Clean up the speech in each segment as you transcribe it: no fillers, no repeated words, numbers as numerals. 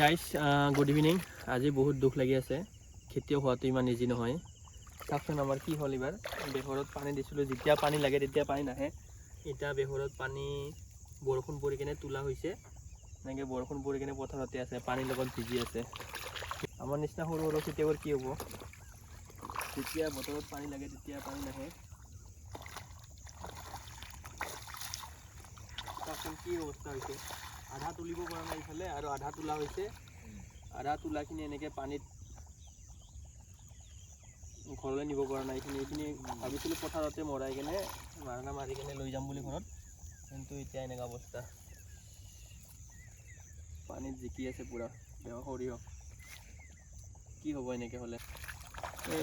Guys good evening. আজি বহুত দুখ লাগি আছে, খেতিয়ক হোৱাটো ইমান ইজি নহয়। চাওকচোন আমাৰ কি হ'ল, এইবাৰ বেহৰত পানী দিছিলোঁ, যেতিয়া পানী লাগে তেতিয়া পানী নাহে। এতিয়া বেহৰত পানী বৰষুণ পৰি কিনে তোলা হৈছে, এনেকৈ বৰষুণ পৰি কিনে পথাৰতে আছে, পানীৰ লগত ভিজি আছে। আমাৰ নিচিনা সৰু সৰু খেতিয়কৰ কি হ'ব, যেতিয়া বতৰত পানী লাগে তেতিয়া পানী নাহে। চাওকচোন কি অৱস্থা হৈছে, আধা তুলিব পৰা নাই ইফালে, আৰু আধা তোলা হৈছে। আধা তোলাখিনি এনেকৈ পানীত ঘৰলৈ নিব পৰা নাই। এইখিনি ভাবিছিলোঁ পথাৰতে মৰাই কিনে মাৰণা মাৰি কিনে লৈ যাম বুলি ঘৰত, কিন্তু এতিয়া এনেকুৱা অৱস্থা, পানীত জিকি আছে পূৰা সৰিয়হ। কি হ'ব এনেকৈ হ'লে।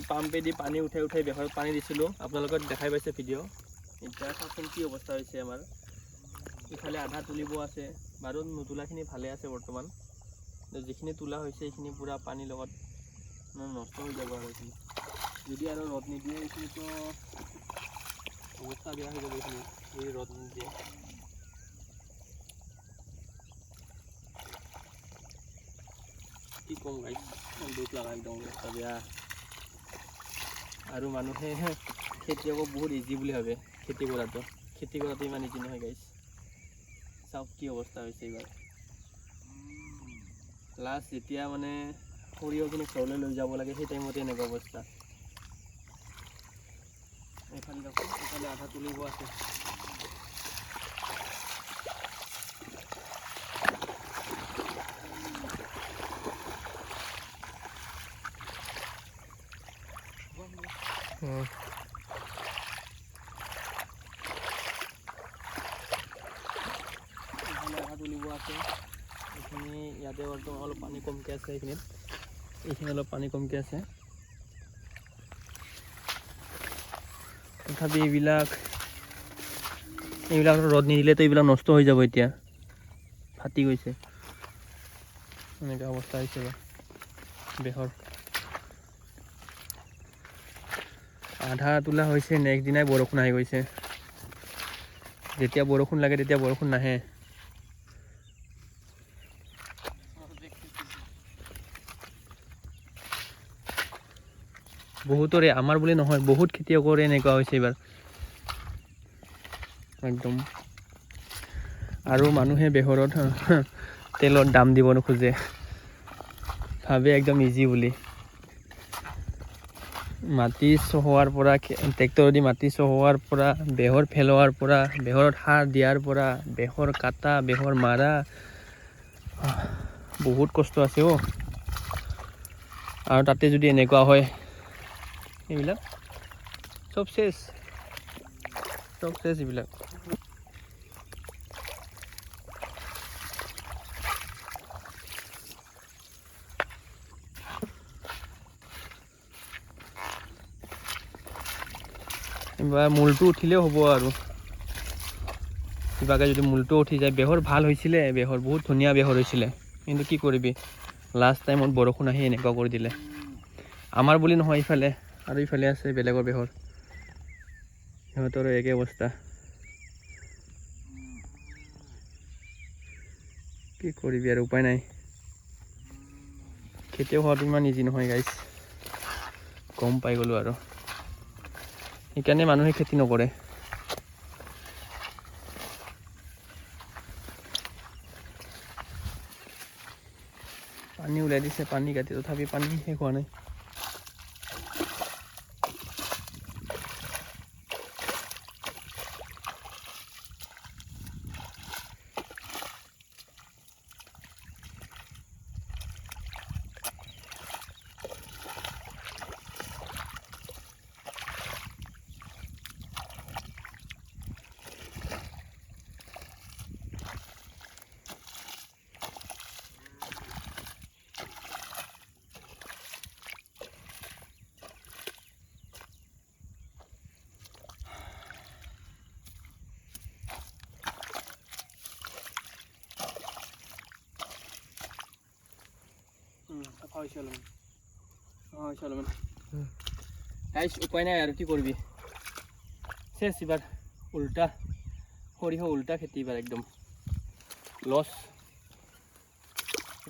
পাম্পেদি পানী উঠাই উঠাই বেহৰত পানী দিছিলোঁ, আপোনালোকক দেখাই পাইছে ভিডিঅ'। এতিয়া চাওকচোন কি অৱস্থা হৈছে আমাৰ। ইফালে আধা তুলিব আছে, বাৰু নোতোলাখিনি ভালে আছে বৰ্তমান। যিখিনি তোলা হৈছে সেইখিনি পূৰা পানীৰ লগত নষ্ট হৈ যাব, আৰু এইখিনি যদি আৰু ৰ'দ নিদিয়ে এইখিনিতো অৱস্থা বেয়া হৈ যাব। এইখিনি যদি ৰ'দ নিদিয়ে, কি ক'ম গাইছ, দুখ লগা একদম অৱস্থা বেয়া। আৰু মানুহে খেতিয়কক বহুত ইজি বুলি ভাবে, খেতি কৰাটো ইমান ইজি নহয় গাইছ। চাওক কি অৱস্থা হৈছে এইবাৰ। লাষ্ট যেতিয়া মানে সৰিয়হখিনি ঘৰলৈ লৈ যাব লাগে, সেই টাইমতে এনেকুৱা অৱস্থা। এইফালে দেখোন, এইফালে আধা তুলিব আছে। এইফালে আধা তুলিব আছে। এইখিনি ইয়াতে বৰ্তমান অলপ পানী কমকৈ আছে, এইখিনি অলপ পানী কমকৈ আছে। তথাপি এইবিলাক ৰ'দ নিদিলেতো এইবিলাক নষ্ট হৈ যাব, এতিয়া ফাটি গৈছে। এনেকুৱা অৱস্থা হৈছে বেহৰ। আধা তোলা হৈছে, নেক্সট দিনাই বৰষুণ আহি গৈছে। যেতিয়া বৰষুণ লাগে তেতিয়া বৰষুণ নাহে। বহুতৰে, আমাৰ বুলি নহয়, বহুত খেতিয়কৰে এনেকুৱা হৈছে এইবাৰ একদম। আৰু মানুহে বেহৰত তেলৰ দাম দিব নোখোজে, ভাবে একদম ইজি বুলি। মাটি চহোৱাৰ পৰা, ট্ৰেক্টৰেদি মাটি চহোৱাৰ পৰা, বেহৰ পেলোৱাৰ পৰা, বেহৰত সাৰ দিয়াৰ পৰা, বেহৰ কাটা, বেহৰ মাৰা, বহুত কষ্ট আছে অ'। আৰু তাতে যদি এনেকুৱা হয়, এইবিলাক চব চেছ এইবিলাক। এইবাৰ মূলটো উঠিলেও হ'ব, আৰু কিবাকৈ যদি মূলটো উঠি যায়। বেহৰ ভাল হৈছিলে, বেহৰ বহুত ধুনীয়া বেহৰ হৈছিলে, কিন্তু কি কৰিবি, লাষ্ট টাইমত বৰষুণ আহি এনেকুৱা কৰি দিলে। আমাৰ বুলি নহয়, ইফালে আৰু ইফালে আছে বেলেগৰ বেহৰ, সিহঁতৰো একে অৱস্থা। কি কৰিবি আৰু, উপায় নাই। খেতিয়ক হোৱাটো ইমান ইজি নহয় গাইছ, গম পাই গ'লোঁ। আৰু সেইকাৰণে মানুহে খেতি নকৰে। পানী ওলাই দিছে, পানী কাটি, তথাপি পানী শেষ হোৱা নাই। উপায় নাই আৰু কি কৰিবি, চেছ এইবাৰ উল্টা সৰিয়হ, উল্টা খেতি এইবাৰ একদম লছ।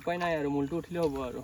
উপায় নাই আৰু মূলটো উঠিলে হ'ব আৰু